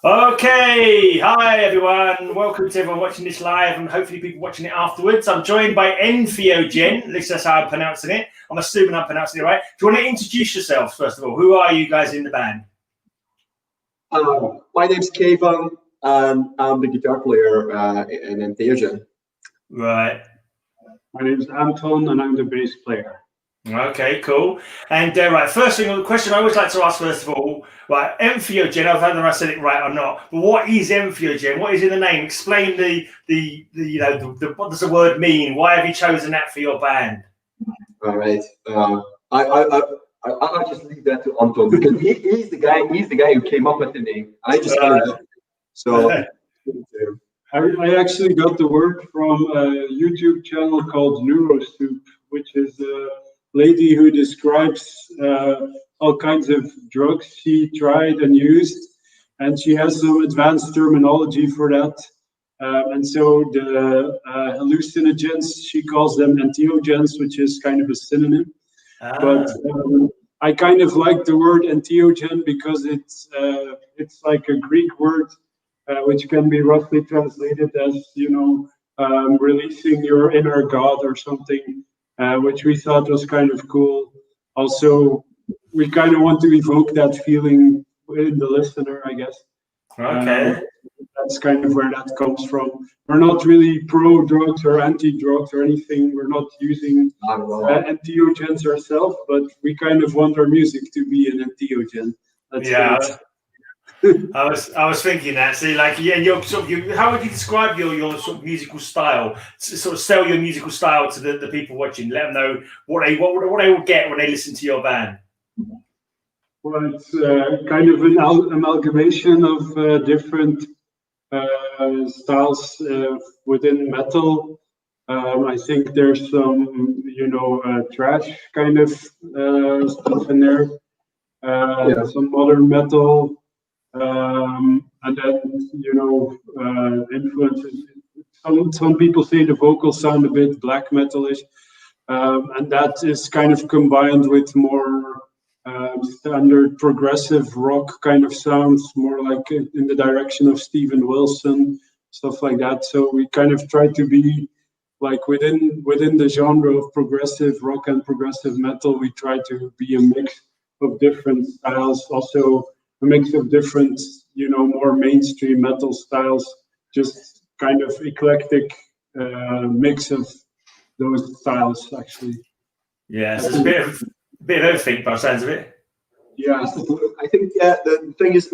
Okay, hi everyone. Welcome to everyone watching this live and hopefully people watching it afterwards. I'm joined by Entheogen. At least that's how I'm pronouncing it. I'm assuming I'm pronouncing it right. Do you want to introduce yourselves first of all? Who are you guys in the band? My name's Kevin, and I'm the guitar player in Entheogen. Right. My name's Anton, and I'm the bass player. Okay, cool. And right, first thing, the question I always like to ask first of all, right, Entheogen. I don't know if I said it right or not, but what is Entheogen? What is in the name? Explain what does the word mean? Why have you chosen that for your band? All right. I'll just leave that to Anton because he's the guy. He's the guy who came up with the name. I just kind of so. I actually got the word from a YouTube channel called NeuroSoup, which is a lady who describes all kinds of drugs she tried and used, and she has some advanced terminology for that. And so the hallucinogens, she calls them entheogens, which is kind of a synonym. But I kind of like the word entheogen because it's like a Greek word, which can be roughly translated as, releasing your inner God or something, which we thought was kind of cool. Also, we kind of want to evoke that feeling in the listener, I guess. Okay. That's kind of where that comes from. We're not really pro-drugs or anti-drugs or anything. We're not using entheogens ourselves, but we kind of want our music to be an entheogen. I was thinking that. See, like, yeah, how would you describe your sort of musical style? Sort of sell your musical style to the people watching. Let them know what they will get when they listen to your band. Well, it's kind of an amalgamation of different styles within metal. I think there's some, trash kind of stuff in there. Some modern metal. And then, influences. Some people say the vocals sound a bit black metalish, and that is kind of combined with more standard progressive rock kind of sounds, more like in the direction of Steven Wilson, stuff like that. So we kind of try to be like within the genre of progressive rock and progressive metal. We try to be a mix of different styles, also a mix of different, more mainstream metal styles, just kind of eclectic mix of those styles, actually. Yeah, so it's a bit of everything by the sounds of it. Yeah, I think the thing is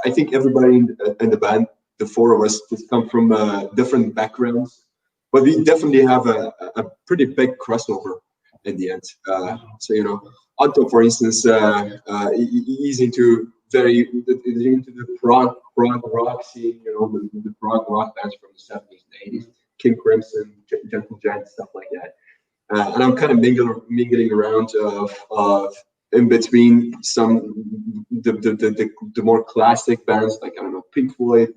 I think everybody in the band, the four of us, just come from different backgrounds, but we definitely have a pretty big crossover in the end. So Anton, for instance, he's into the prog rock scene, the prog rock bands from the 70s and 80s, King Crimson, Gentle Giant, stuff like that. And I'm kind of mingling around of in between the more classic bands like, I don't know, Pink Floyd,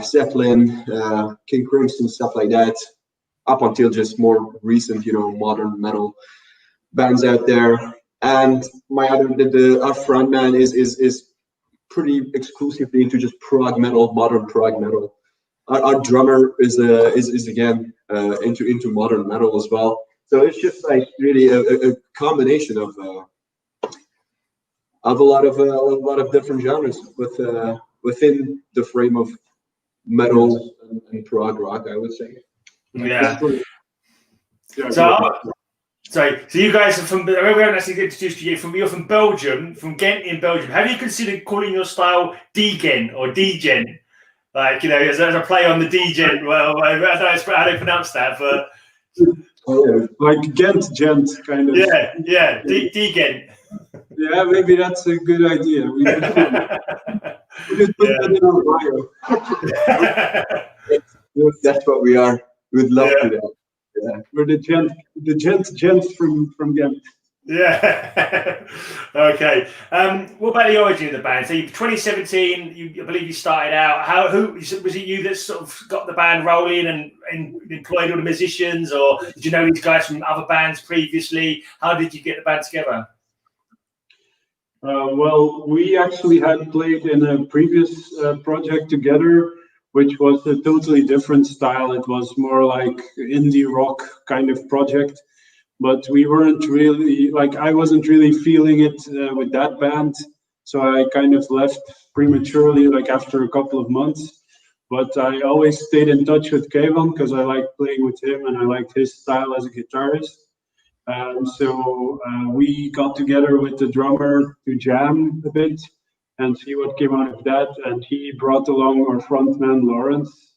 Zeppelin, King Crimson, stuff like that, up until just more recent, modern metal bands out there. And my our front man is pretty exclusively into just prog metal, modern prog metal. Our drummer is again into modern metal as well. So it's just like really a combination of a lot of different genres within the frame of metal and prog rock, I would say. Yeah. So you guys are from. We haven't actually introduced you. You're from Belgium, from Ghent in Belgium. Have you considered calling your style Degen or Degen? Like, as a play on the Degen. Well, I don't know how they pronounce that, but like Ghent, kind of. Yeah, Degen. Yeah, maybe that's a good idea. We just put that in our bio. That's what we are. We'd love to do. Yeah. We're the gents from Ghent. Yeah. Okay. What about the origin of the band? So, 2017, I believe you started out. Who was it? You that sort of got the band rolling and employed all the musicians, or did you know these guys from other bands previously? How did you get the band together? Well, we actually had played in a previous project together, which was a totally different style. It was more like indie rock kind of project, but we weren't really like I wasn't really feeling it with that band, so I kind of left prematurely, like after a couple of months. But I always stayed in touch with Kevin because I liked playing with him and I liked his style as a guitarist. So we got together with the drummer to jam a bit and see what came out of that. And he brought along our frontman Lawrence,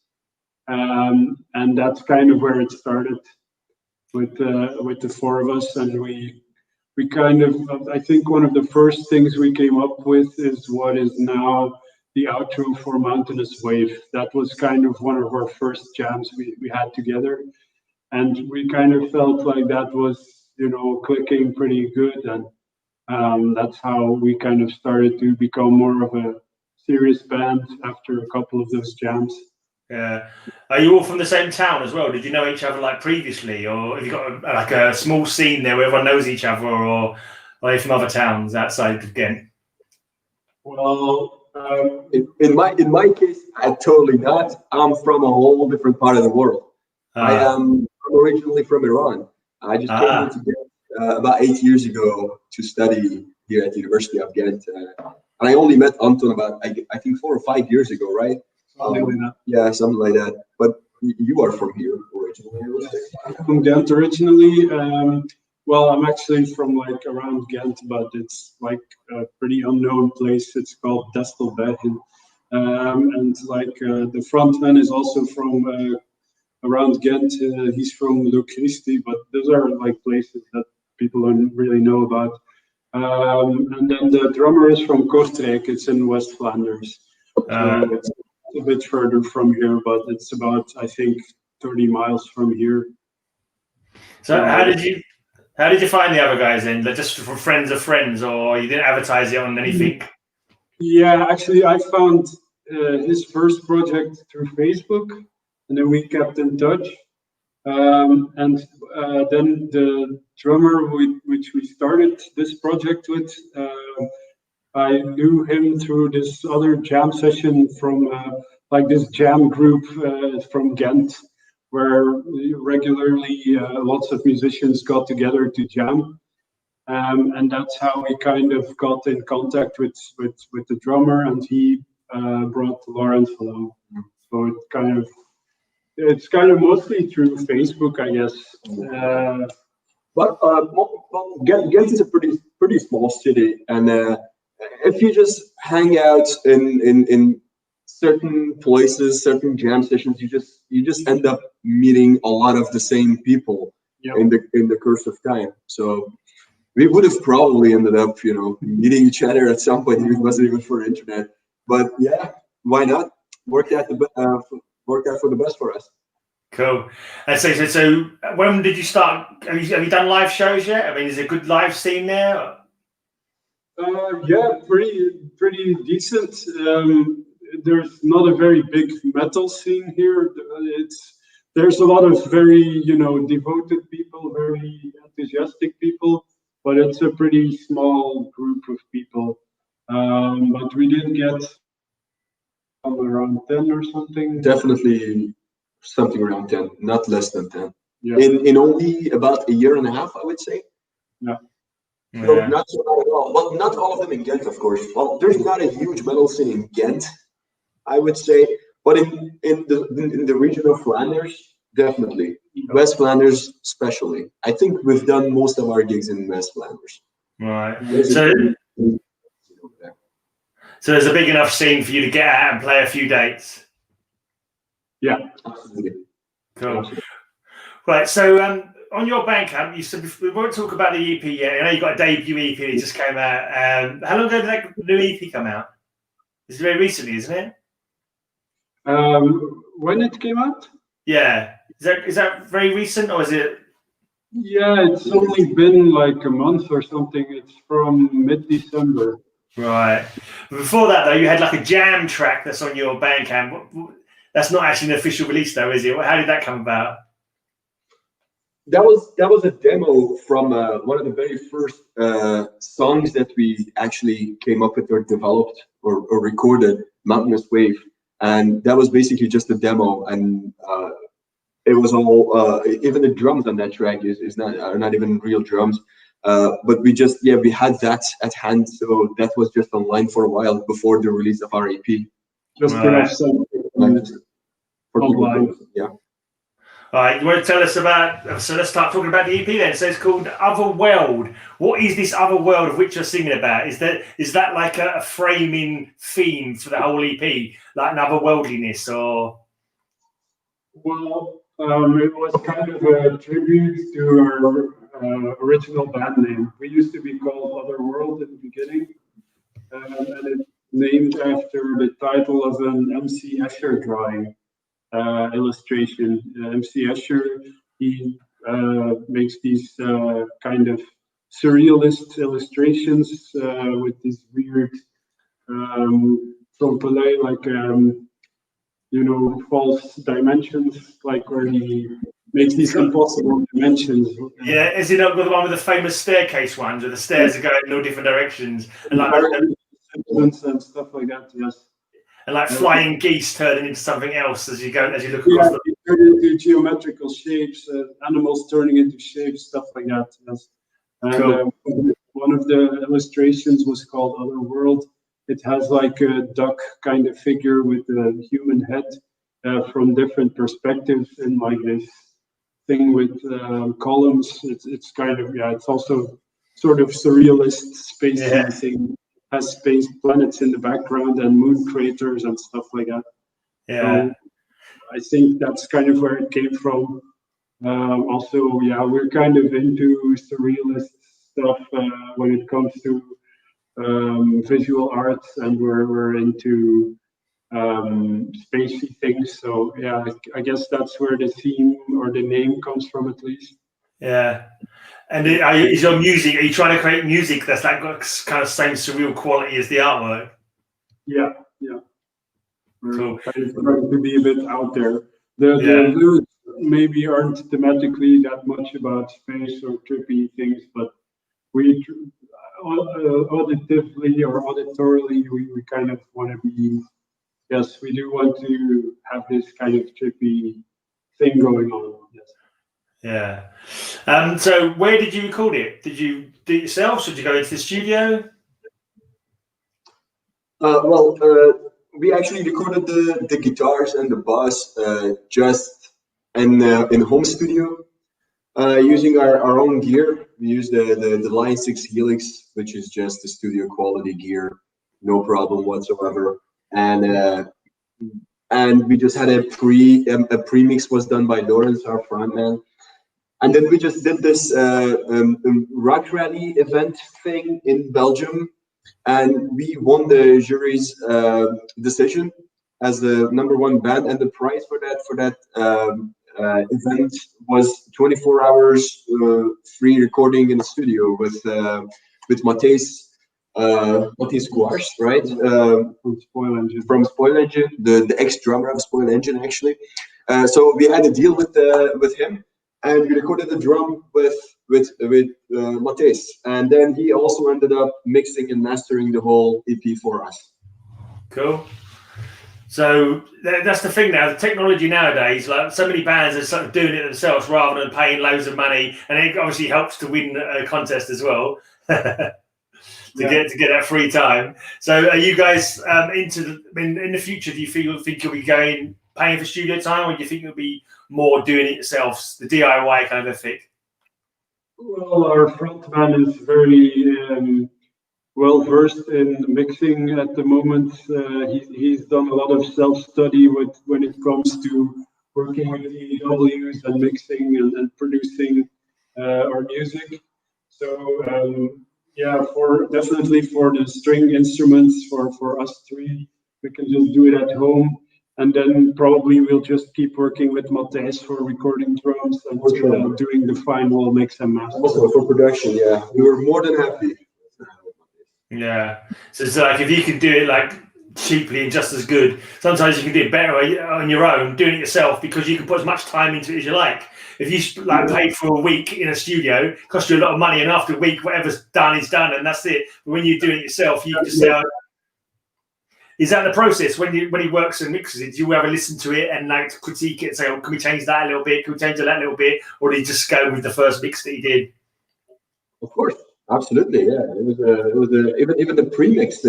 and that's kind of where it started with the four of us. And we kind of, I think one of the first things we came up with is what is now the outro for Mountainous Wave. That was kind of one of our first jams we had together, and we kind of felt like that was, clicking pretty good, and that's how we kind of started to become more of a serious band after a couple of those jams. Yeah. Are you all from the same town as well? Did you know each other like previously, or have you got like a small scene there where everyone knows each other, or are you from other towns outside of Ghent? Well, in my case, I totally not. I'm from a whole different part of the world. I am originally from Iran. I just came here to Ghent about 8 years ago to study here at the University of Ghent. And I only met Anton about, I think, 4 or 5 years ago, right? Something like that. Yeah, something like that. But you are from here originally? I'm from Ghent originally. Well, I'm actually from like around Ghent, but it's like a pretty unknown place. It's called Destelbergen. And like the frontman is also from around Ghent. He's from Locristi, but those are like places that people don't really know about. And then the drummer is from Kortrijk. It's in West Flanders. So it's a bit further from here, but it's about, I think, 30 miles from here. So how did you find the other guys then? Like just from friends of friends, or you didn't advertise it on anything? Yeah, actually, I found his first project through Facebook, and then we kept in touch. And then the drummer which we started this project with, I knew him through this other jam session from like this jam group from Ghent, where regularly lots of musicians got together to jam. And that's how we kind of got in contact with the drummer, and he brought Lawrence along. So it's kind of mostly through Facebook, I guess. But Ghent is a pretty small city, and if you just hang out in certain places, certain jam sessions, you just end up meeting a lot of the same people in the course of time. So we would have probably ended up, meeting each other at some point. It wasn't even for the internet, but yeah, why not? Worked out for the best for us. Cool. And so when did you start? Have you done live shows yet? I mean, is there a good live scene there? Yeah, pretty decent. There's not a very big metal scene here. There's a lot of very devoted people, very enthusiastic people, but it's a pretty small group of people. But we did get around 10 or something. Definitely something around 10, not less than 10. Yeah. In only about a year and a half, I would say. Yeah. So not so bad at all. Well, not all of them in Ghent, of course. Well, there's not a huge metal scene in Ghent, I would say, but in the region of Flanders, definitely. West Flanders, especially. I think we've done most of our gigs in West Flanders. Right. So there's a big enough scene for you to get out and play a few dates. Yeah, absolutely. Cool. Absolutely. Right. So on your Bandcamp, you said we won't talk about the EP yet. I know you got a debut EP that just came out. How long ago did that new EP come out? It's very recently, isn't it? When it came out? Yeah. Is that very recent, or is it? Yeah, it's only been like a month or something. It's from mid-December. Right. But before that, though, you had like a jam track that's on your Bandcamp. That's not actually an official release, though, is it? How did that come about? That was a demo from one of the very first songs that we actually came up with or developed or recorded, Mountainous Wave, and that was basically just a demo, and it was all even the drums on that track are not even real drums, but we had that at hand, so that was just online for a while before the release of our EP. Just to have some for online. Yeah. All right, you want to tell us about, so let's start talking about the EP then. So it's called Other World. What is this other world of which you're singing about? Is that like a framing theme for the whole EP, like an otherworldliness, or? Well, it was kind of a tribute to our original band name. We used to be called Otherworld in the beginning, and it's named after the title of an MC Escher drawing. Illustration. MC Escher, he makes these kind of surrealist illustrations with these weird trompolay, like false dimensions, like where he makes these impossible dimensions. Yeah, is it not the one with the famous staircase ones, where the stairs are going in all different directions, and like and stuff like that? Yes. And like flying geese turning into something else as you look across the turn into geometrical shapes, animals turning into shapes, stuff like that. Yes. And cool. One of the illustrations was called Otherworld. It has like a duck kind of figure with a human head from different perspectives, and like this thing with columns. It's kind of it's also sort of surrealist spacey thing. Has space planets in the background and moon craters and stuff like that. Yeah, so I think that's kind of where it came from. Also, we're kind of into surrealist stuff when it comes to visual arts, and we're into spacey things. So I guess that's where the theme or the name comes from, at least. Yeah. And is your music, are you trying to create music that's like got kind of same surreal quality as the artwork? Yeah. We're cool. kind of trying to be a bit out there. The lyrics maybe aren't thematically that much about space or trippy things, but we auditively or auditorily, we kind of want to be, we do want to have this kind of trippy thing going on. Yes. Yeah. So where did you record it? Did you do it yourself? Or did you go into the studio? We actually recorded the guitars and the bass just in home studio using our own gear. We used the Line 6 Helix, which is just the studio quality gear, no problem whatsoever. And we just had a pre-mix was done by Lawrence, our frontman. And then we just did this rock rally event thing in Belgium, and we won the jury's decision as the #1 band. And the prize for that event was 24 hours free recording in the studio with Matthijs Squash, right? From Spoil Engine, the ex-drummer of Spoil Engine, actually. So we had a deal with him. And we recorded the drum with Matthijs, and then he also ended up mixing and mastering the whole EP for us. Cool. So that's the thing now. The technology nowadays, like so many bands are sort of doing it themselves rather than paying loads of money, and it obviously helps to win a contest as well to get that free time. So are you guys in the future? Do you think you'll be paying for studio time, or do you think you'll be more doing it yourselves, the DIY kind of thing? Well, our frontman is very well versed in mixing at the moment. He's done a lot of self-study when it comes to working with EWs and mixing and producing our music. So definitely for the string instruments for us three, we can just do it at home. And then probably we'll just keep working with Matthijs for recording drums and doing the final mix and master. Also for production, we were more than happy. Yeah. So it's like if you can do it like cheaply and just as good. Sometimes you can do it better on your own, doing it yourself, because you can put as much time into it as you like. If you like paid for a week in a studio, it costs you a lot of money, and after a week, whatever's done is done, and that's it. But when you're doing it yourself, you can just say, oh, is that the process when he works and mixes it? Do you ever listen to it and like critique it and say, "Oh, can we change that a little bit? Can we change that a little bit?" Or do you just go with the first mix that he did? Of course, absolutely, yeah. Even the pre-mix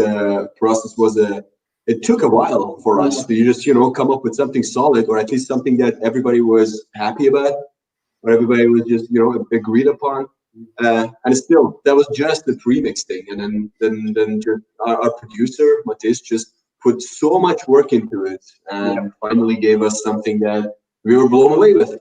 process was it took a while for us to just come up with something solid, or at least something that everybody was happy about, or everybody was just agreed upon. And still, that was just the pre-mix thing, and then just our producer Matis just put so much work into it, and finally gave us something that we were blown away with.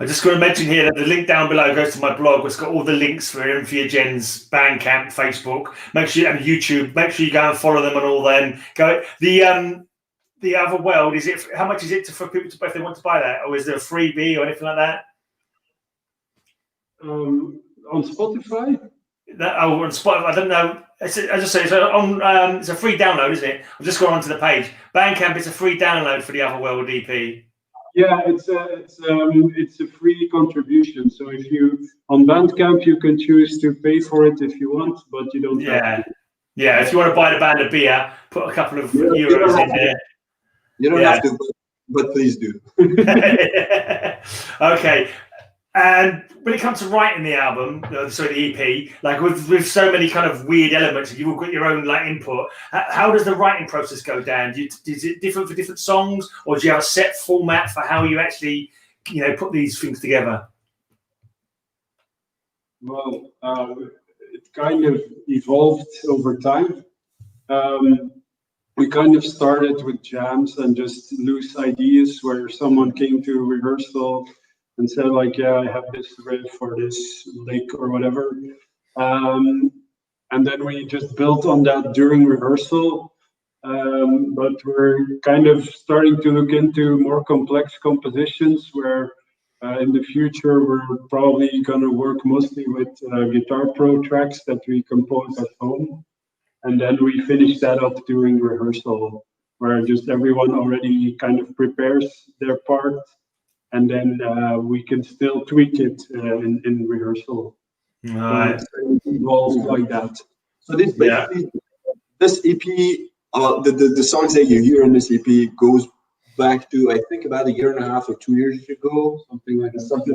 I'm just going to mention here that the link down below goes to my blog. It's got all the links for Entheogen's Bandcamp, Facebook. Make sure, and YouTube. Make sure you go and follow them and all them. Go the Other World. Is it? How much is it for people to, if they want to buy that, or is there a freebie or anything like that? On Spotify? On Spotify, I don't know. I just say it's a free download, isn't it? I've just gone onto the page. Bandcamp is a free download for the Other World EP. Yeah, it's a free contribution. So if you on Bandcamp, you can choose to pay for it if you want, but you don't. Yeah, yeah. If you want to buy the band a beer, put a couple of euros in there. You don't have to, but please do. Okay. And when it comes to writing the album, the EP, like with so many kind of weird elements, you've all got your own like input. How does the writing process go down? Is it different for different songs, or do you have a set format for how you actually, put these things together? Well, it kind of evolved over time. We kind of started with jams and just loose ideas where someone came to rehearsal and said like, yeah, I have this riff for this lick or whatever. And then we just built on that during rehearsal. But we're kind of starting to look into more complex compositions where in the future we're probably going to work mostly with Guitar Pro tracks that we compose at home. And then we finish that up during rehearsal, where just everyone already kind of prepares their part. And then we can still tweak it in rehearsal. Right. It evolves like that. So this basically, this EP, the songs that you hear in this EP goes back to, I think, about 1.5 or 2 years ago, something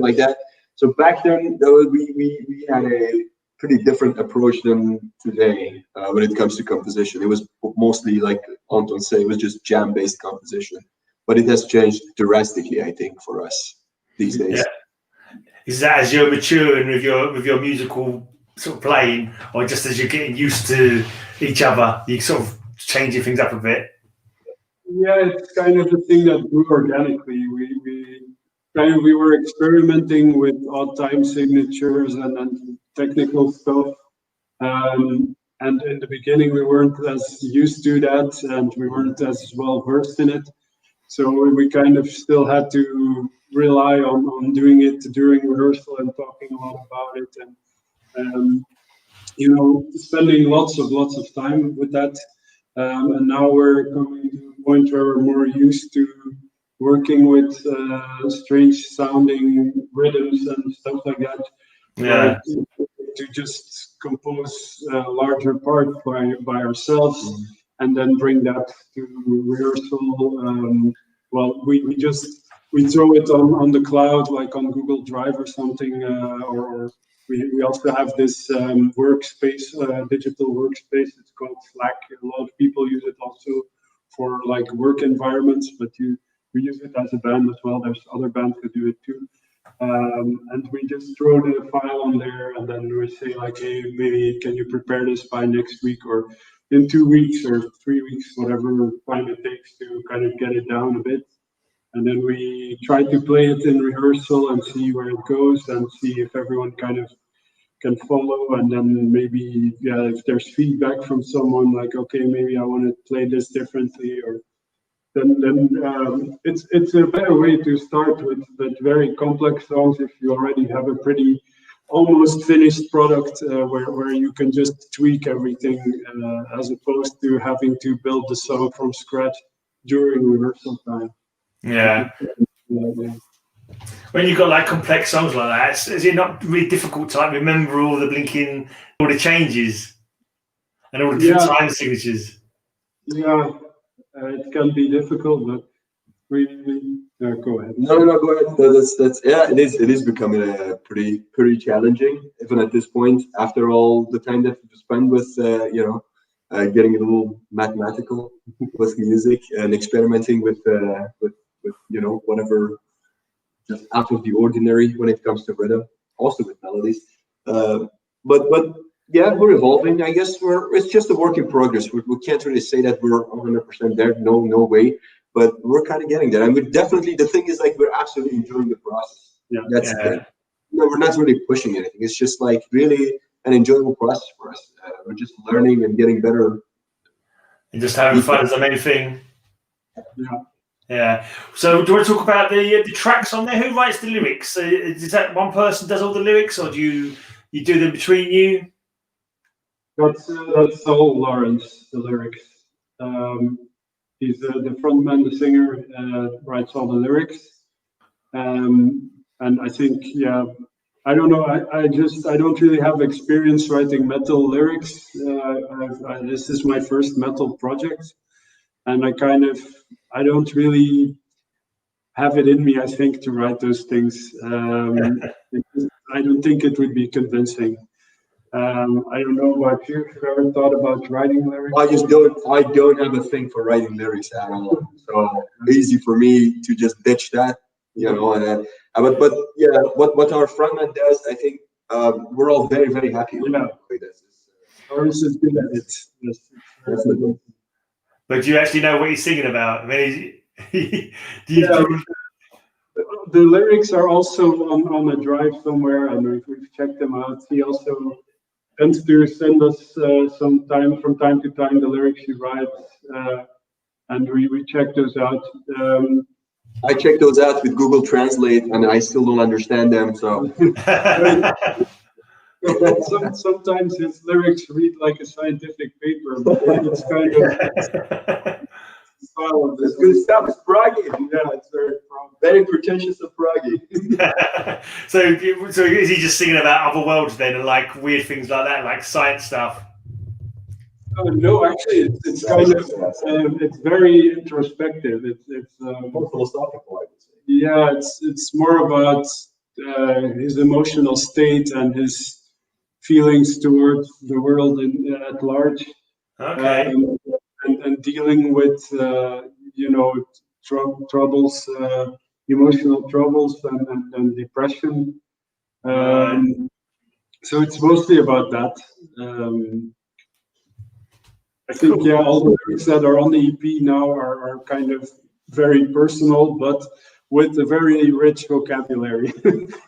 like that. So back then, we had a pretty different approach than today when it comes to composition. It was mostly, like Anton said, it was just jam-based composition. But it has changed drastically, I think, for us these days. Yeah. Is that as you're maturing with your musical sort of playing, or just as you're getting used to each other, you sort of changing things up a bit? Yeah, it's kind of a thing that grew organically. We were experimenting with odd time signatures and technical stuff. And in the beginning, we weren't as used to that, and we weren't as well versed in it. So we kind of still had to rely on doing it during rehearsal and talking a lot about it, and spending lots of time with that. And now we're coming to a point where we're more used to working with strange sounding rhythms and stuff like that. Yeah. To just compose a larger part by ourselves. And then bring that to rehearsal. Well, we throw it on the cloud, like on Google Drive or something, or we also have this workspace, digital workspace. It's called Slack. A lot of people use it also for like work environments, but we use it as a band as well. There's other bands that do it too. And we just throw the file on there, and then we say like, hey, maybe can you prepare this by next week or in 2 weeks or 3 weeks, whatever time it takes to kind of get it down a bit. And then we try to play it in rehearsal and see where it goes and see if everyone kind of can follow. And then maybe, if there's feedback from someone like, okay, maybe I want to play this differently, or then it's a better way to start with very complex songs if you already have a pretty almost finished product where you can just tweak everything as opposed to having to build the song from scratch during rehearsal time. Yeah. When you've got like complex songs like that, is it not really difficult to like remember all the changes and all the different time signatures? Yeah, it can be difficult, but go ahead. No, go ahead. No, that's yeah. It is becoming pretty challenging, even at this point. After all the time that we spend with getting a little mathematical with music and experimenting with whatever just out of the ordinary when it comes to rhythm, also with melodies. But yeah, we're evolving. I guess it's just a work in progress. We can't really say that we're 100% there. No way. But we're kind of getting there, and the thing is, like, we're absolutely enjoying the process. Yeah, that's the thing. No, we're not really pushing anything. It's just like really an enjoyable process for us. We're just learning and getting better, and just having fun is the main thing. Yeah. So, do you want to talk about the tracks on there? Who writes the lyrics? Is that one person does all the lyrics, or do you do them between you? That's all Lawrence, the lyrics. He's the frontman, the singer, writes all the lyrics. And I think, I don't know. I don't really have experience writing metal lyrics. This is my first metal project, and I don't really have it in me, I think, to write those things. I don't think it would be convincing. I don't know about you. Have you ever thought about writing lyrics? I don't have a thing for writing lyrics at all. So easy for me to just ditch that, but yeah, what our frontman does, I think we're all very, very happy with the way this is. Lawrence is good at it. Yes. But do you actually know what he's singing about? I mean, the lyrics are also on a drive somewhere, and we've checked them out. He also tends to send us from time to time the lyrics he writes, and we check those out. I check those out with Google Translate, and I still don't understand them. So sometimes his lyrics read like a scientific paper, but it's kind of style. It's good stuff. It's proggy. Yeah, it's very pretentious and proggy. So is he just singing about other worlds then, and like weird things like that, like science stuff? No, actually, it's kind of it's very introspective. It's more philosophical, I would say. Yeah, it's more about his emotional state and his feelings towards the world at large. Okay. And dealing with troubles, emotional troubles and depression. So it's mostly about that. I think all the lyrics that are on the EP now are kind of very personal, but with a very rich vocabulary.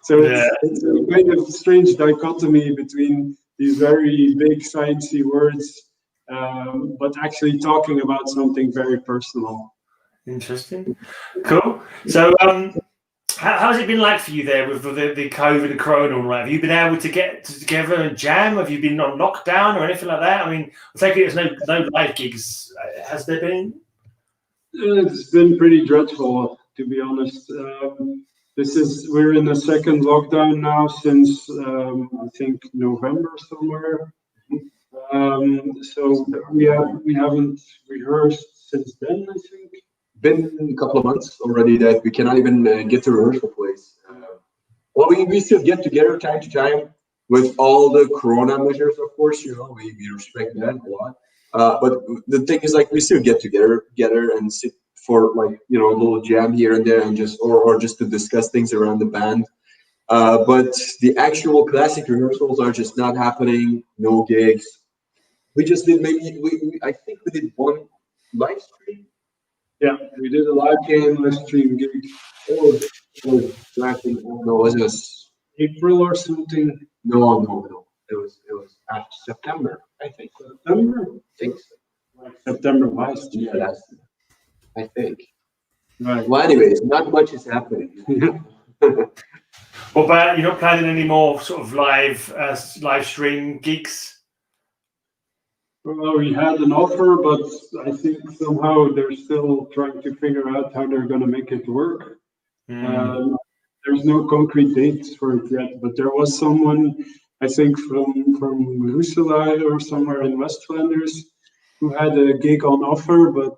So it's a kind of strange dichotomy between these very big sciencey words, but actually talking about something very personal. Interesting. Cool. So how has it been like for you there with the COVID and Corona? Right? Have you been able to get together and jam? Have you been on lockdown or anything like that? I mean, I take it there's no live gigs. Has there been? It's been pretty dreadful, to be honest. We're in the second lockdown now since I think November somewhere. So we haven't rehearsed since then, I think. Been a couple of months already that we cannot even get to rehearsal place. Well, we still get together time to time with all the Corona measures, of course. We respect that a lot. But the thing is, like, we still get together and sit for like a little jam here and there, and just or just to discuss things around the band. But the actual classic rehearsals are just not happening. No gigs. We just did I think we did one live stream. Yeah, we did a live stream gig. It was back in, was it April or something? No. It was after September, I think. September? I think so. September last year. Yeah, I think. Right. Well, anyways, not much is happening. What about you're not planning any more sort of live stream gigs? Well, we had an offer, but I think somehow they're still trying to figure out how they're going to make it work. There's no concrete dates for it yet, but there was someone, I think from Roeselare or somewhere in West Flanders, who had a gig on offer, but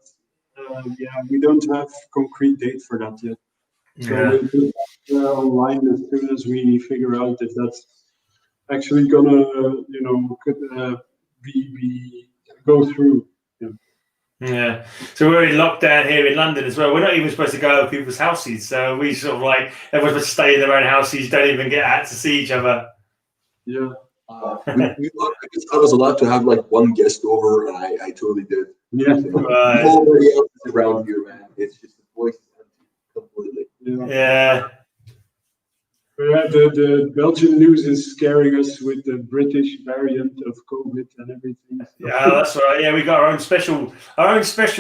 yeah, we don't have concrete date for that yet. So we'll do that online as soon as we figure out if that's actually gonna, be go through. Yeah. So we're in lockdown here in London as well. We're not even supposed to go to people's houses. So we sort of like everyone's supposed to stay in their own houses, don't even get out to see each other. Yeah. I was allowed to have like one guest over, and I totally did. Yeah. Right. Nobody else is around here, man. It's just the voice is empty completely. Yeah. The Belgian news is scaring us with the British variant of COVID and everything. So. Yeah, that's right. Yeah, we got our own special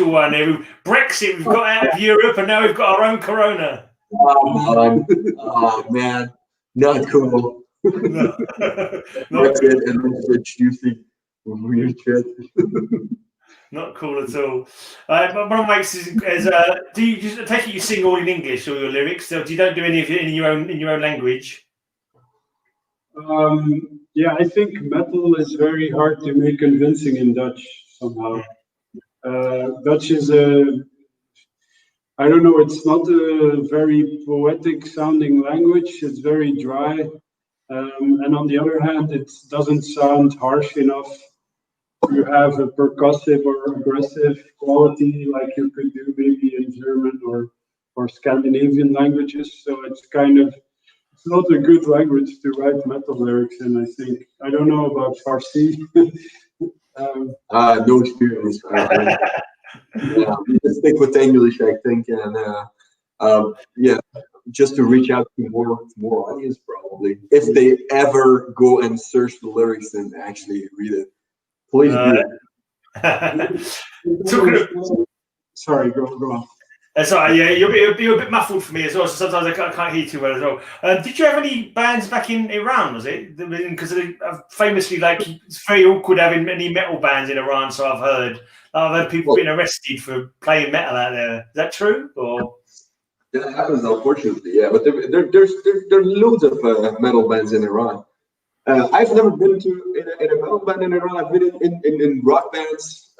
one here. Brexit, we've got out of Europe, and now we've got our own corona. Oh man, not cool. Brexit and then introducing weird shit. Not cool at all. One of my mates is do you just take it you sing all in English, all your lyrics? So you don't do any of it in your own language? Yeah, I think metal is very hard to make convincing in Dutch somehow. Dutch is I don't know, it's not a very poetic sounding language. It's very dry. And on the other hand, it doesn't sound harsh enough to have a percussive or aggressive quality like you could do maybe in German or Scandinavian languages. So it's not a good language to write metal lyrics in, I think. I don't know about Farsi. No experience. Yeah, let's stick with English, I think, and yeah, just to reach out to more audience probably. If they ever go and search the lyrics and actually read it, please do. Sorry, go on. Sorry, yeah, you're a bit muffled for me as well. So sometimes I can't hear you too well as well. Did you have any bands back in Iran? Was it because famously, like, it's very awkward having any metal bands in Iran? So I've heard people being arrested for playing metal out there. Is that true? Or that happens, unfortunately, yeah. But there are loads of metal bands in Iran. I've never been in a metal band in Iran. I've been in rock bands,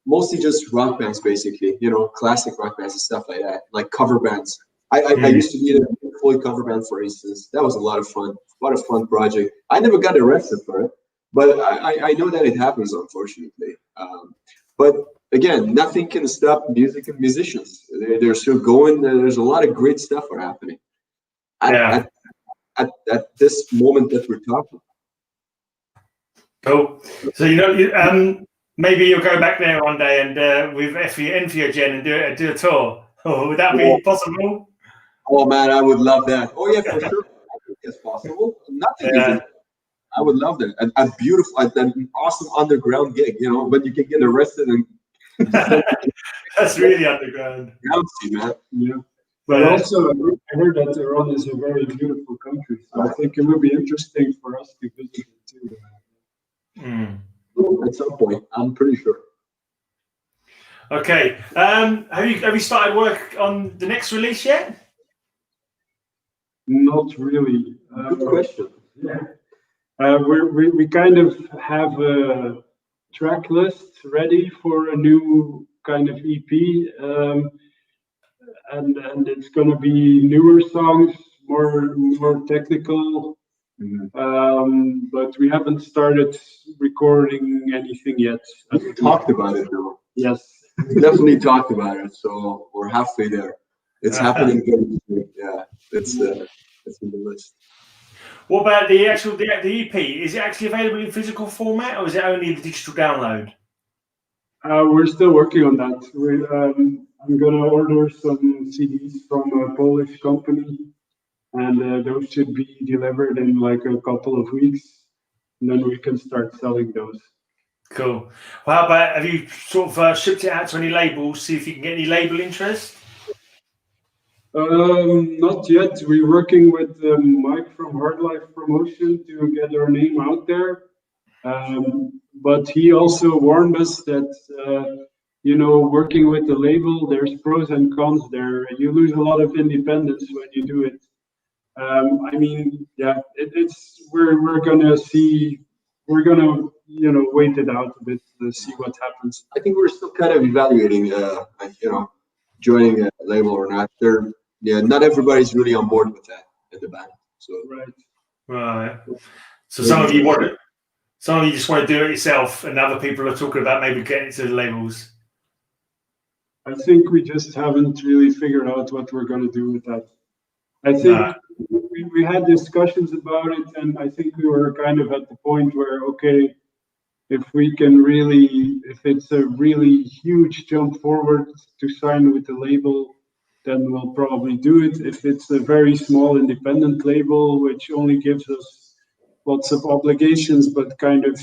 mostly just rock bands, basically. Classic rock bands and stuff like that, like cover bands. I used to be in a Floyd cover band, for instance. That was a lot of fun project. I never got arrested for it, but I know that it happens, unfortunately. But again, nothing can stop music and musicians. They're still going. There's a lot of great stuff are happening. At this moment that we're talking. Cool. So maybe you'll go back there one day and with Entheogen and do a tour. Oh, would that be possible? Oh man, I would love that. Oh yeah, for sure. I think it's possible. I would love that. A beautiful, an awesome underground gig. But you can get arrested and. That's really underground. Man. Yeah. But also, I heard that Iran is a very beautiful country. So I think it would be interesting for us to visit it too. At some point, I'm pretty sure. Okay. Have you started work on the next release yet? Not really. Good question. Yeah. We kind of have a track list ready for a new kind of EP. And it's going to be newer songs, more technical, but we haven't started recording anything yet. We talked about it though. Yes, we definitely talked about it. So we're halfway there. It's happening very soon. Yeah, it's in the list. What about the EP? Is it actually available in physical format, or is it only the digital download? We're still working on that. I'm gonna order some CDs from a Polish company, and those should be delivered in like a couple of weeks, and then we can start selling those. Cool. Well, how about, have you sort of shipped it out to any labels, see if you can get any label interest? Not yet. We're working with Mike from Hard Life Promotion to get our name out there. But he also warned us that, working with the label, there's pros and cons there. You lose a lot of independence when you do it. We're gonna see. We're gonna, wait it out a bit to see what happens. I think we're still kind of evaluating, joining a label or not. Not everybody's really on board with that in the band. So right. So some of you want it. Some of you just want to do it yourself, and other people are talking about maybe getting to the labels. I think we just haven't really figured out what we're going to do with that. I think we had discussions about it, and I think we were kind of at the point where, okay, if it's a really huge jump forward to sign with the label, then we'll probably do it. If it's a very small independent label, which only gives us lots of obligations, but kind of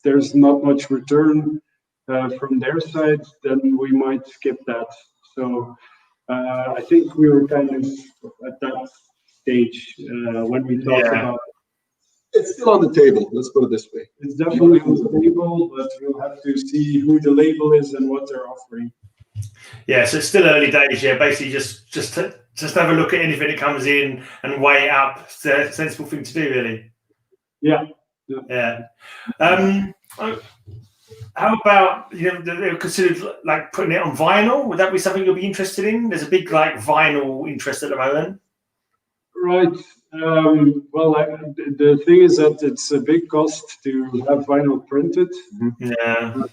there's not much return from their side, then we might skip that. So I think we were kind of at that stage when we talked about it. It's still on the table. Let's put it this way. It's definitely on the table, but we'll have to see who the label is and what they're offering. Yeah, so it's still early days. Yeah, basically just have a look at anything that comes in and weigh it up. It's a sensible thing to do, really. Yeah. How about, they're considered like putting it on vinyl? Would that be something you'll be interested in? There's a big like vinyl interest at the moment. Right. Well, the thing is that it's a big cost to have vinyl printed. Yeah.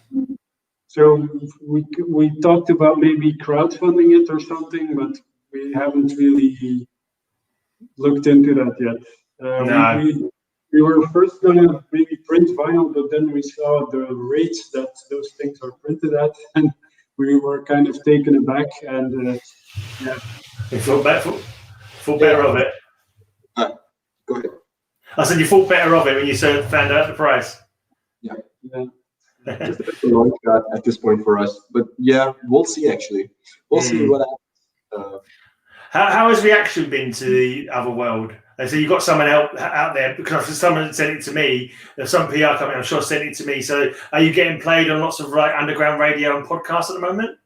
So we talked about maybe crowdfunding it or something, but we haven't really looked into that yet. No. We were first going to maybe print vinyl, but then we saw the rates that those things are printed at, and we were kind of taken aback. And You thought better of it. Go ahead. I said you thought better of it when you found out the price. Yeah. Just a long shot at this point for us, but yeah, we'll see. Actually, we'll see what happens. How has reaction been to the other world? So you've got someone out there, because someone sent it to me. There's some PR company, I'm sure, sent it to me. So are you getting played on lots of underground radio and podcasts at the moment?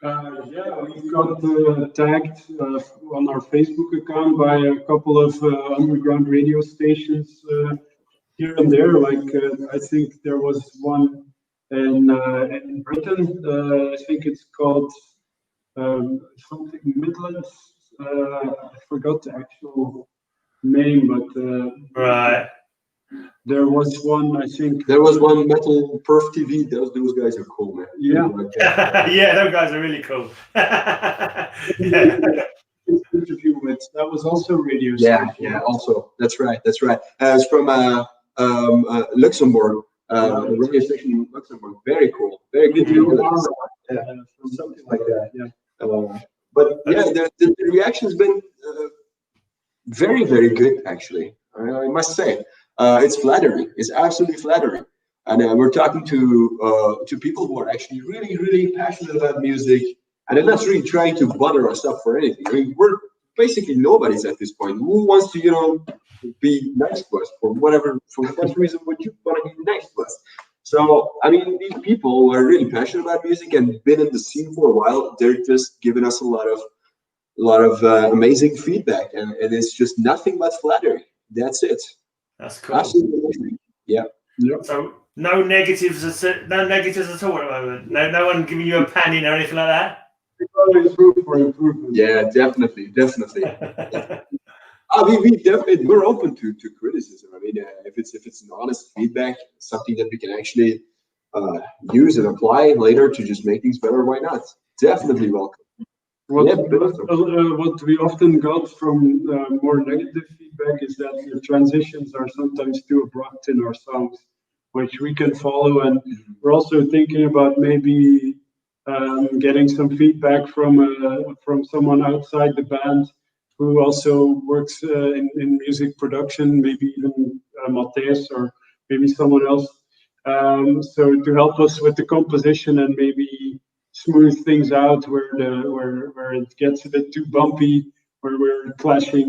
Yeah, we've got tagged on our Facebook account by a couple of underground radio stations here and there. Like I think there was one in Britain. I think it's called something Midlands. I forgot the actual name, but right. There was one, I think. There was one Metal Perf TV. Those guys are cool, man. Yeah. Yeah, those guys are really cool. Interview with that was also radio. Yeah. Also, that's right. It's from Luxembourg. The radio station in Luxembourg. Very cool. Very cool. Something like that. Yeah. But yeah, the reaction's been very, very good. Actually, I must say. It's flattering. It's absolutely flattering, and we're talking to people who are actually really, really passionate about music, and they're not really trying to butter us up for anything. I mean, we're basically nobodies at this point. Who wants to, be nice to us for what reason would you want to be nice to us? So, I mean, these people are really passionate about music and been in the scene for a while. They're just giving us a lot of amazing feedback, and it's just nothing but flattery. That's it. That's cool. Absolutely. Yeah. So no negatives at all at the moment. No one giving you a panning or anything like that. Yeah, definitely. I mean, we're open to criticism. I mean, if it's an honest feedback, something that we can actually use and apply later to just make things better, why not? Definitely welcome. What we often got from more negative feedback is that the transitions are sometimes too abrupt in our songs, which we can follow. And we're also thinking about maybe getting some feedback from someone outside the band who also works in music production, maybe even Matthias or maybe someone else. So to help us with the composition and maybe smooth things out where where it gets a bit too bumpy, where we're clashing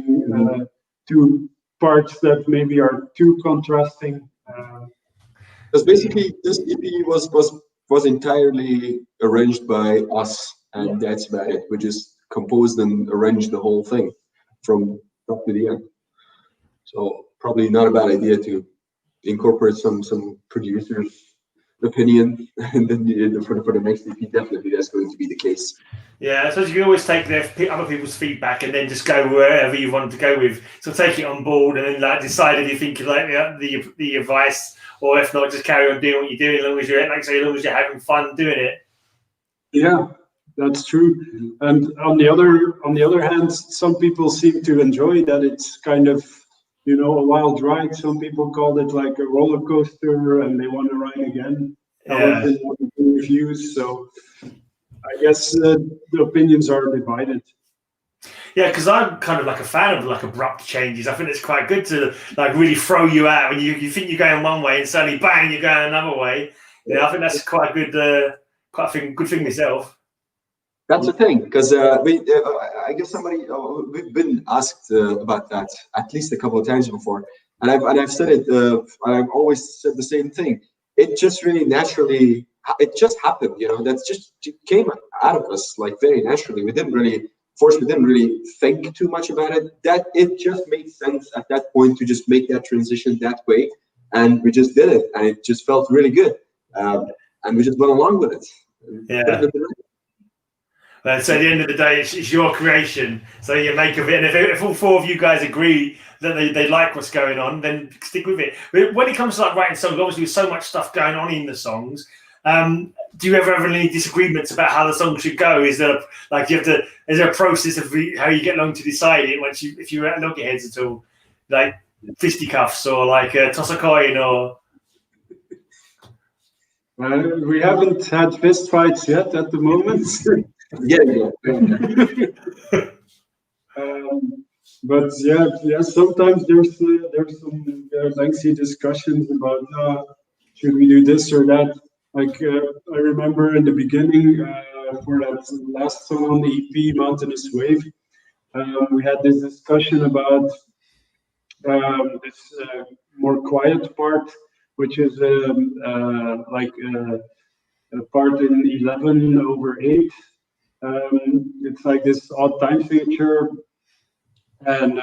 two parts that maybe are too contrasting. Because basically this EP was entirely arranged by us, and that's about it. We just composed and arranged the whole thing from top to the end. So probably not a bad idea to incorporate some producers' opinion, and then for the next EP, definitely that's going to be the case. Yeah, I suppose you can always take other people's feedback and then just go wherever you want to go with. So take it on board and then like decide if you think you like the advice, or if not, just carry on doing what you're doing as long as you're like say, as long as you're having fun doing it. Yeah, that's true. And on the other hand, some people seem to enjoy that it's kind of, you know, a wild ride. Some people call it like a roller coaster and they want to ride again. Yeah. Reviews. So I guess the opinions are divided. Yeah, because I'm kind of like a fan of like abrupt changes. I think it's quite good to like really throw you out when you think you're going one way and suddenly bang, you're going another way. Yeah, I think that's quite a good, good thing myself. That's the thing, because I guess we've been asked about that at least a couple of times before, and I've said it. I've always said the same thing. It just really naturally, it just happened. You know, that's just came out of us like very naturally. We didn't really think too much about it. That it just made sense at that point to just make that transition that way, and we just did it, and it just felt really good, and we just went along with it. Yeah. So at the end of the day, it's your creation. So you make of it. And if all four of you guys agree that they like what's going on, then stick with it. But when it comes to like writing songs, obviously with so much stuff going on in the songs, do you ever have any disagreements about how the song should go? Is there is there a process of how you get along to decide it if you're at loggerheads at all, like fisticuffs or like toss a coin or? We haven't had fist fights yet at the moment. Yeah. But yeah. Sometimes there's some lengthy discussions about should we do this or that. Like I remember in the beginning for that last song on the EP, Mountainous Wave, we had this discussion about this more quiet part, which is like a part in 11/8. It's like this odd time signature, and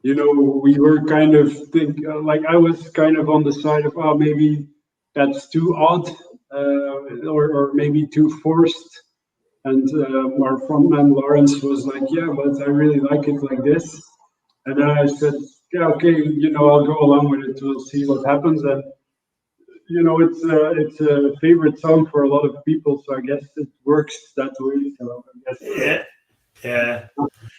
you know, we were kind of like I was kind of on the side of maybe that's too odd, or maybe too forced, and our frontman Lawrence was like, yeah, but I really like it like this, and then I said, yeah, okay, you know, I'll go along with it. We'll see what happens, and you know, it's a favorite song for a lot of people, so I guess it works that way. So I guess yeah.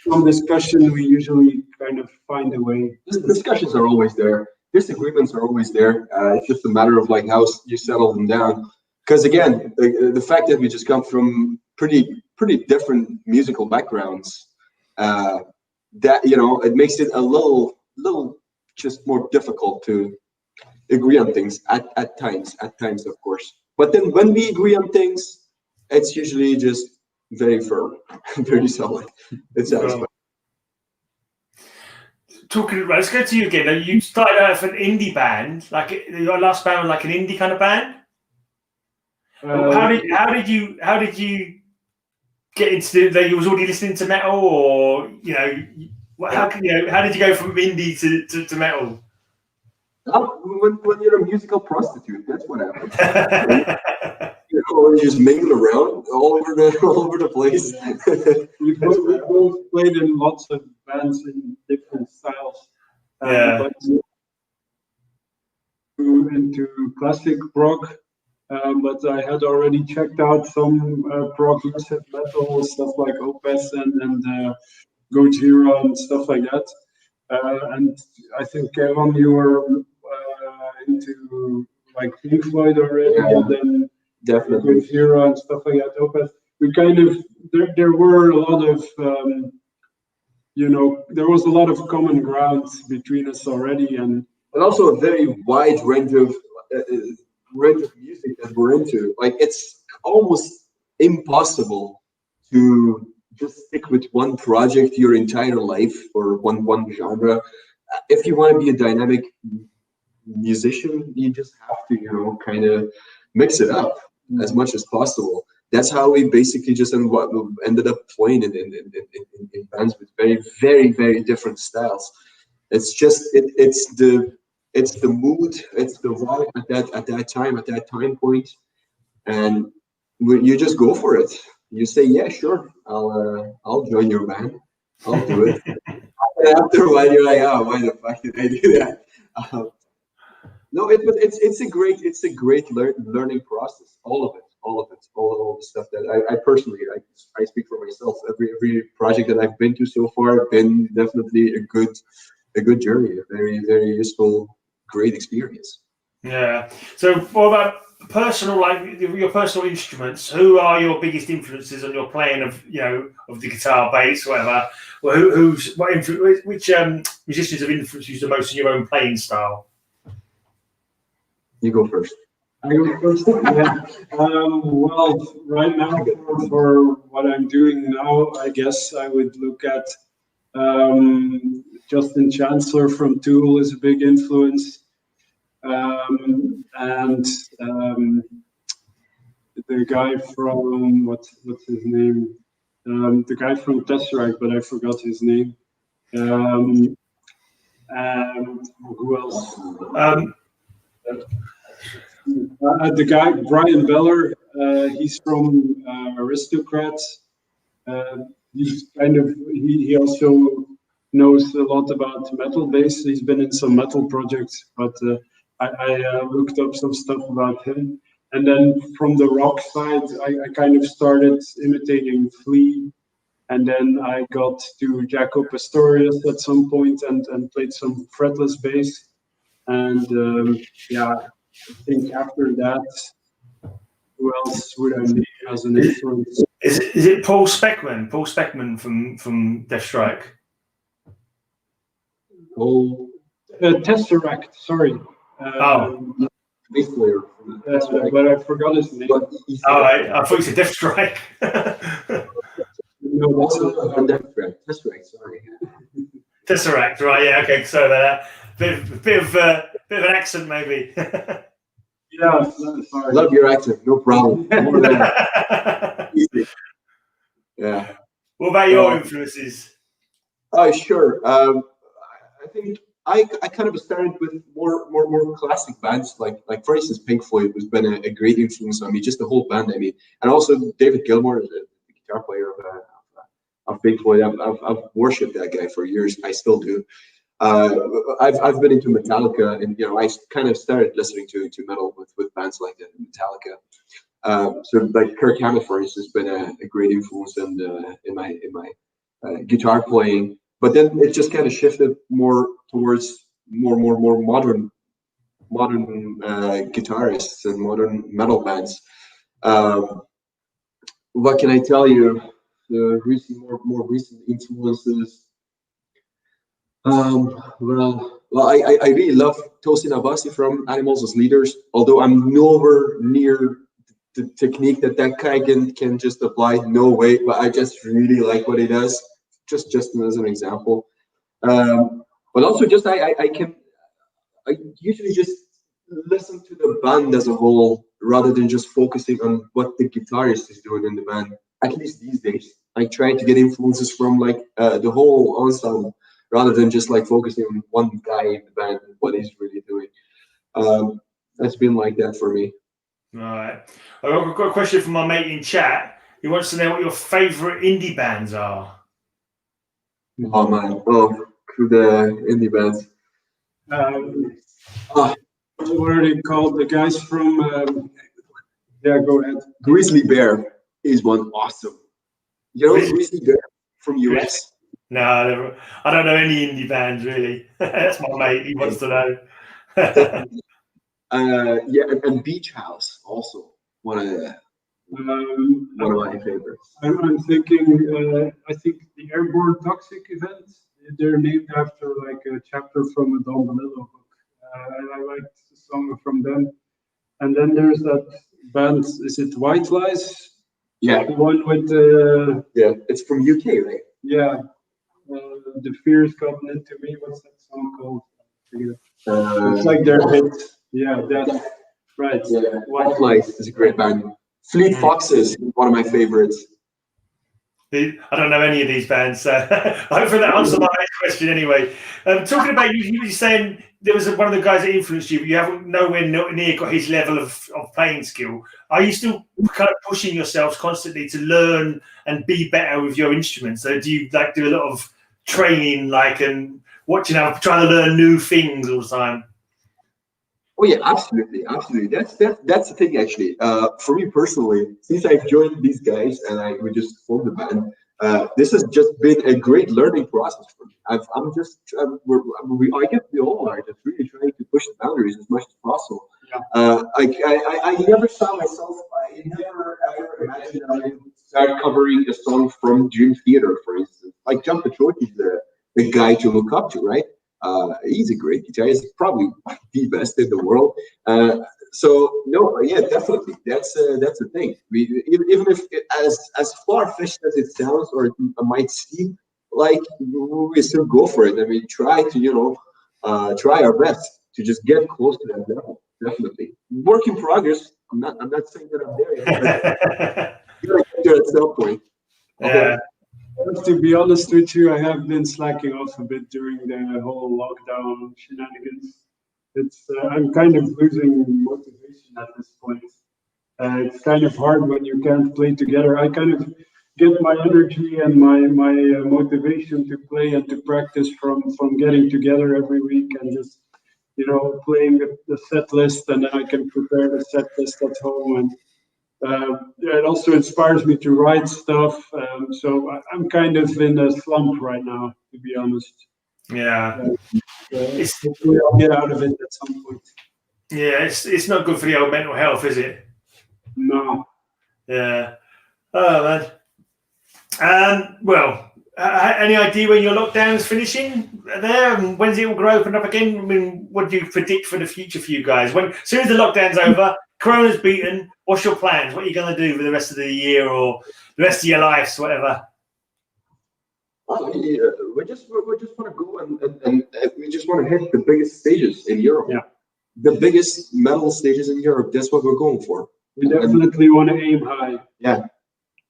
Some discussion, we usually kind of find a way. Discussions are always there. Disagreements are always there. It's just a matter of like how you settle them down. Because again, the fact that we just come from pretty different musical backgrounds, that you know, it makes it a little just more difficult to agree on things at times, of course. But then when we agree on things, it's usually just very firm, very solid. It's satisfying. Let's go to you again. You started out with an indie band, like your last band was like an indie kind of band. How did you get into like you was already listening to metal, or you know, how did you go from indie to metal? When you're a musical prostitute, that's what happens. You know, you just mingle around all over the place. We both played in lots of bands in different styles. But into classic prog, but I had already checked out some progressive metal stuff like Opeth and Gojira and stuff like that. And I think Kevin, you were into like Pink Floyd already, and then definitely Gojira and stuff like that. Opeth. We kind of there were a lot of you know, there was a lot of common ground between us already, and also a very wide range of music that we're into. Like it's almost impossible to just stick with one project your entire life or one genre. If you want to be a dynamic musician, you just have to, you know, kind of mix it up as much as possible. That's how we basically just ended up playing in bands with very different styles. It's just it's the mood, it's the vibe at that time point, and you just go for it. You say, yeah, sure, I'll join your band, I'll do it. And after a while, you're like, oh, why the fuck did I do that? No, it's a great learning process. All the stuff that I personally, I speak for myself. Every project that I've been to so far been definitely a good journey, a very useful, great experience. Yeah. So what about personal, like your personal instruments? Who are your biggest influences on your playing of, you know, of the guitar, bass, whatever? Well, which musicians have influenced you the most in your own playing style? You go first. I go first. Yeah. Well, right now for what I'm doing now, I guess I would look at Justin Chancellor from Tool is a big influence. And the guy from what's his name? The guy from Tesseract, but I forgot his name. And who else? The guy Brian Beller. He's from Aristocrats. He's kind of he also knows a lot about metal bass. He's been in some metal projects, but I looked up some stuff about him. And then from the rock side, I kind of started imitating Flea. And then I got to Jaco Pastorius at some point and played some fretless bass. And yeah, I think after that, who else would I need as an influence? Is it Paul Speckman? Paul Speckman from Death Strike. Oh, Tesseract, sorry. bass player. But I forgot his name. I thought you said Death Strike. No, that's Tesseract. Sorry. Tesseract, right? Yeah, okay. So bit of an accent, maybe. Yeah, sorry. Love your accent, no problem. Easy. Yeah. What about your influences? Oh, sure. I think I kind of started with more classic bands, like for instance, Pink Floyd has been a great influence on me. Just the whole band, I mean, and also David Gilmour, the guitar player of Pink Floyd. I've worshipped that guy for years. I still do. I've been into Metallica, and you know, I kind of started listening to metal with bands like that, Metallica. So like Kirk Hammett, for instance, has been a great influence in my guitar playing. But then it just kind of shifted more towards more modern guitarists and modern metal bands. What can I tell you? The more recent influences. Well, I really love Tosin Abasi from Animals as Leaders, although I'm nowhere near the technique that guy can just apply. No way, but I just really like what he does. Just as an example. But also just I usually just listen to the band as a whole rather than just focusing on what the guitarist is doing in the band. At least these days, I try to get influences from like the whole ensemble rather than just like focusing on one guy in the band and what he's really doing. That's been like that for me. All right. I've got a question from my mate in chat. He wants to know what your favourite indie bands are. Oh man, the indie bands. What are they called? The guys from yeah, go ahead. Grizzly Bear is one awesome. You know Grizzly Bear from US? No, I don't know any indie bands really. That's my mate. He wants to know. Yeah, and Beach House also one of my favorites. I'm thinking. I think the Airborne Toxic event. They're named after like a chapter from a Don DeLillo book. I liked the song from them. And then there's that band. Is it White Lies? Yeah, The one with yeah, it's from UK, right? yeah, the fear's gotten into me. What's that song called? I forget. It's like their hit. Yeah, that. Right. Yeah, White Light is a great band. Fleet Foxes, one of my favorites. I don't know any of these bands, so hopefully that answers my next question anyway. Talking about you were saying there was one of the guys that influenced you, but you haven't nowhere near got his level of playing skill. Are you still kind of pushing yourselves constantly to learn and be better with your instruments? So do you like do a lot of training, like and watching out, trying to learn new things all the time? Oh yeah, absolutely, absolutely. That's the thing actually. For me personally, since I've joined these guys and we just formed the band, this has just been a great learning process for me. I guess we all are just really trying to push the boundaries as much as possible. Yeah. I never saw myself. I never ever imagined that I would start covering a song from Dream Theater, for instance. Like John Petrocchi's the guy to look up to, right? He's a great guitarist. He's probably the best in the world. So no, yeah, definitely. That's the thing. Even if as far-fetched as it sounds or it might seem, like we still go for it. I mean, try to try our best to just get close to that level. Definitely, work in progress. I'm not saying that I'm there yet, but you're there at some point. Yeah. To be honest with you, I have been slacking off a bit during the whole lockdown shenanigans. It's I'm kind of losing motivation at this point. It's kind of hard when you can't play together. I kind of get my energy and my motivation to play and to practice from getting together every week and just playing the set list, and then I can prepare the set list at home. And it also inspires me to write stuff. So I'm kind of in a slump right now, to be honest. Yeah. Hopefully I'll get out of it at some point. Yeah, it's not good for the old mental health, is it? No. Yeah. Oh man. Well, any idea when your lockdown's finishing there? And when's it all going to open up again? I mean, what do you predict for the future for you guys? As soon as the lockdown's over, Corona's beaten, what's your plans? What are you going to do for the rest of the year or the rest of your lives, whatever? We just want to go and we just want to hit the biggest stages in Europe. Yeah. The biggest metal stages in Europe. That's what we're going for. We definitely want to aim high. Yeah,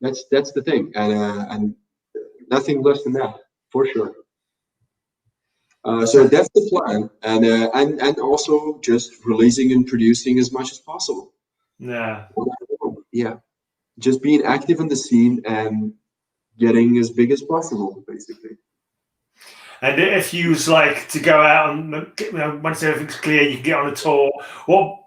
that's the thing, and nothing less than that, for sure. So that's the plan, and also just releasing and producing as much as possible. Yeah. Yeah, just being active in the scene and getting as big as possible, basically. And if you was like to go out and once everything's clear, you can get on a tour. What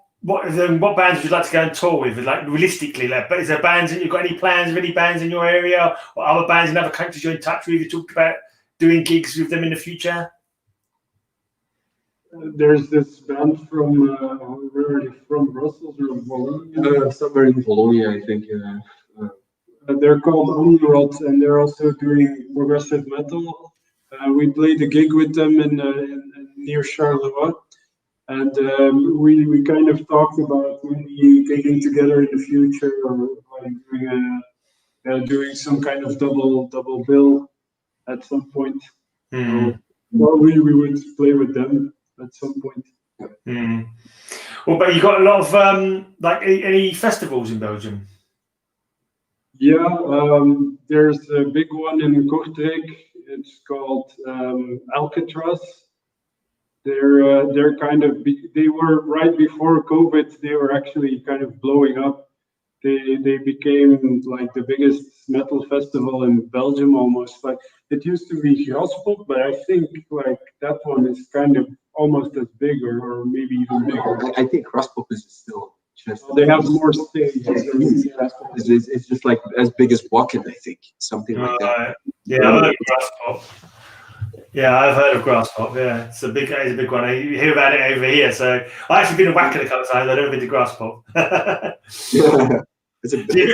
bands would you like to go and tour with? Like realistically, but is there bands that you've got any plans of any bands in your area or other bands in other countries you're in touch with? You talked about doing gigs with them in the future. There's this band from where are they from? Brussels or Bologna? Somewhere in Bologna, I think. They're called Unrot, and they're also doing progressive metal. We played a gig with them in near Charleroi, and we kind of talked about maybe getting together in the future or like doing some kind of double bill at some point. So probably we would play with them at some point. Well, but you got a lot of like any festivals in Belgium? Yeah, there's a big one in Kortrijk. It's called Alcatraz. They're kind of they were right before COVID. They were actually kind of blowing up. They became like the biggest metal festival in Belgium almost. Like it used to be Graspop, but I think like that one is kind of almost as big or maybe even bigger. I think Graspop is still just. They have more stages. It's just like as big as Wacken, I think, something like that. Yeah, I've heard of Graspop. Yeah, I've heard of Graspop. Yeah, it's a big one. You hear about it over here. So I actually been to Wacken a couple of times. I've never been to Graspop. Yeah, it's a big.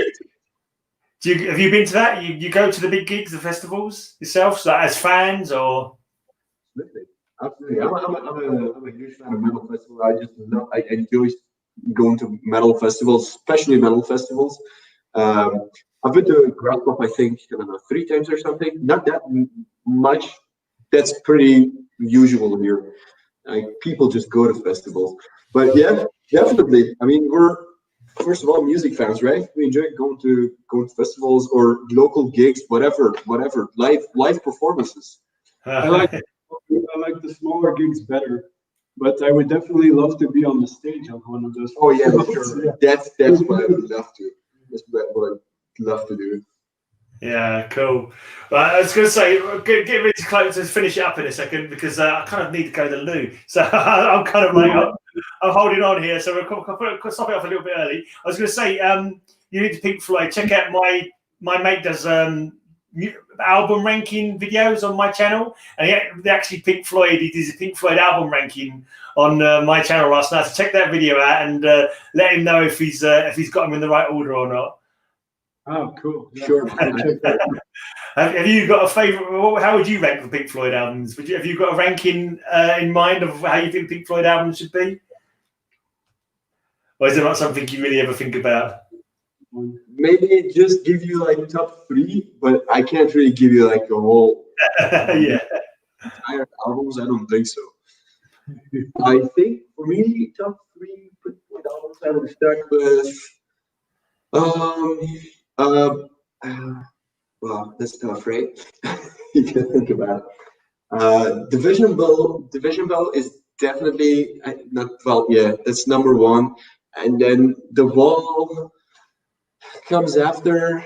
Have you been to that? You go to the big gigs, the festivals yourself, so as fans or? Absolutely. I'm a huge fan of metal festivals. I enjoy going to metal festivals, especially metal festivals. I've been to Graspop, I think, I don't know, 3 times or something. Not that much. That's pretty usual here. Like, people just go to festivals. But yeah, definitely. I mean, we're first of all music fans, right? We enjoy going to festivals or local gigs, whatever, live performances. I like the smaller gigs better, but I would definitely love to be on the stage on one of those. Oh yeah, for festivals. sure. That's what I would love to. That's what I'd love to do. Yeah, cool. Well, I was going to say, get ready to finish it up in a second because I kind of need to go to the loo. So I'm kind of like, I'm holding on here. So we'll stop it off a little bit early. I was going to say, you need to Pink Floyd. Check out my mate does album ranking videos on my channel, and they actually Pink Floyd. He did a Pink Floyd album ranking on my channel last night. So check that video out and let him know if he's got them in the right order or not. Oh, cool. Yeah. Sure. Have you got a favourite? How would you rank the Pink Floyd albums? Have you got a ranking in mind of how you think Pink Floyd albums should be? Or is it not something you really ever think about? Maybe just give you like top 3, but I can't really give you like a whole entire albums. I don't think so. I think for me, top 3 Pink Floyd albums, I would start with well, that's tough, right? You can think about it. Division Bell is definitely not, well, yeah, that's number 1, and then The Wall comes after,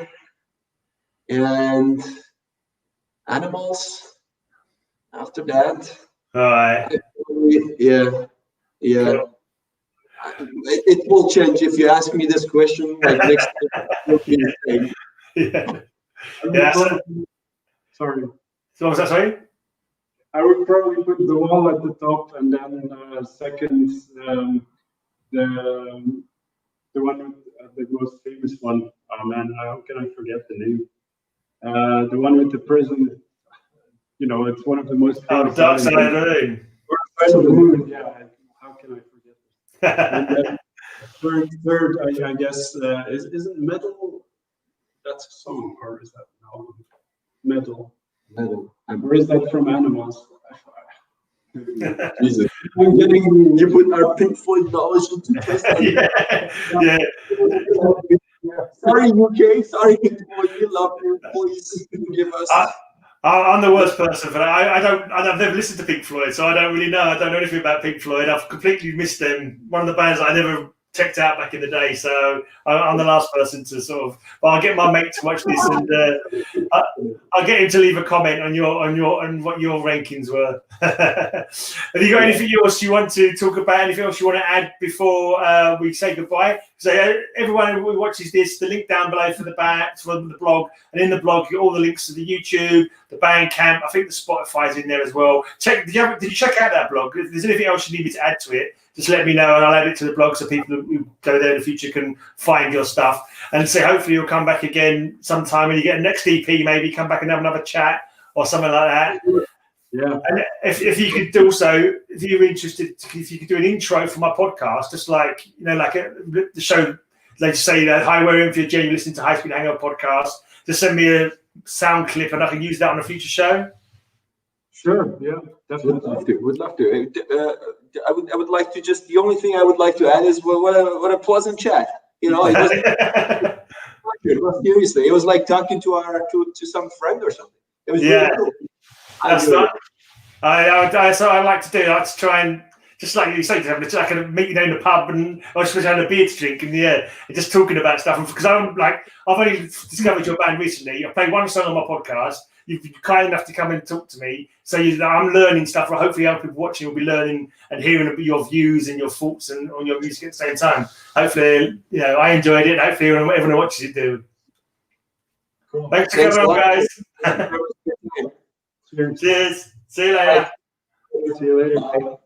and Animals after that. All right. Yeah. Cool. It will change if you ask me this question. Like next time, it'll be the same. Yeah. Sorry. So what was that, sorry? I would probably put The Wall at the top, and then second, the one with the most famous one. Oh man, how can I forget the name? The one with the prison. You know, it's one of the most famous. Dark Side of the Moon. Yeah. How can I forget this? And then third, I guess, isn't Metal? That's a song, or is that an album? Metal. Or is that from Animals? Jesus. I'm getting, you put our Pink Floyd knowledge into test. Yeah. Sorry, UK. Sorry, Pink Floyd. We love you. Please give us. I'm the worst person for that. I've never listened to Pink Floyd, so I don't really know. I don't know anything about Pink Floyd. I've completely missed them. One of the bands I never checked out back in the day, so I'm the last person to sort of. But I'll get my mate to watch this, and I'll get him to leave a comment on what your rankings were. Have you got anything else you want to talk about? Anything else you want to add before we say goodbye? So everyone who watches this, the link down below for the blog, and in the blog you get all the links to the YouTube, the Bandcamp. I think the Spotify's in there as well. Did you check out that blog? If there's anything else you need me to add to it, just let me know and I'll add it to the blog so people who go there in the future can find your stuff. And so hopefully you'll come back again sometime when you get a next EP, maybe come back and have another chat or something like that. Yeah. And if you could also, if you're interested, if you could do an intro for my podcast, just like, you know, like the show, like say that, hi, we're Entheogen, you're listening to High Speed Hangover podcast, just send me a sound clip and I can use that on a future show. Sure, yeah, definitely. Would love to. I would like to just, the only thing I would like to add is what a pleasant chat. You know, it wasn't seriously. It was like talking to some friend or something. It was really cool. That's not. I like to do. I like to try and just like you say, to like a meeting in the pub and I was supposed to have a beer to drink and and just talking about stuff. Because I've only discovered your band recently. I played one song on my podcast. You've been kind enough to come and talk to me. So I'm learning stuff. Hopefully, other people watching will be learning and hearing your views and your thoughts and on your music at the same time. Hopefully, I enjoyed it. Hopefully, everyone who watches it do. Cool. Thanks for coming on, guys. Cheers. See you later. See you later.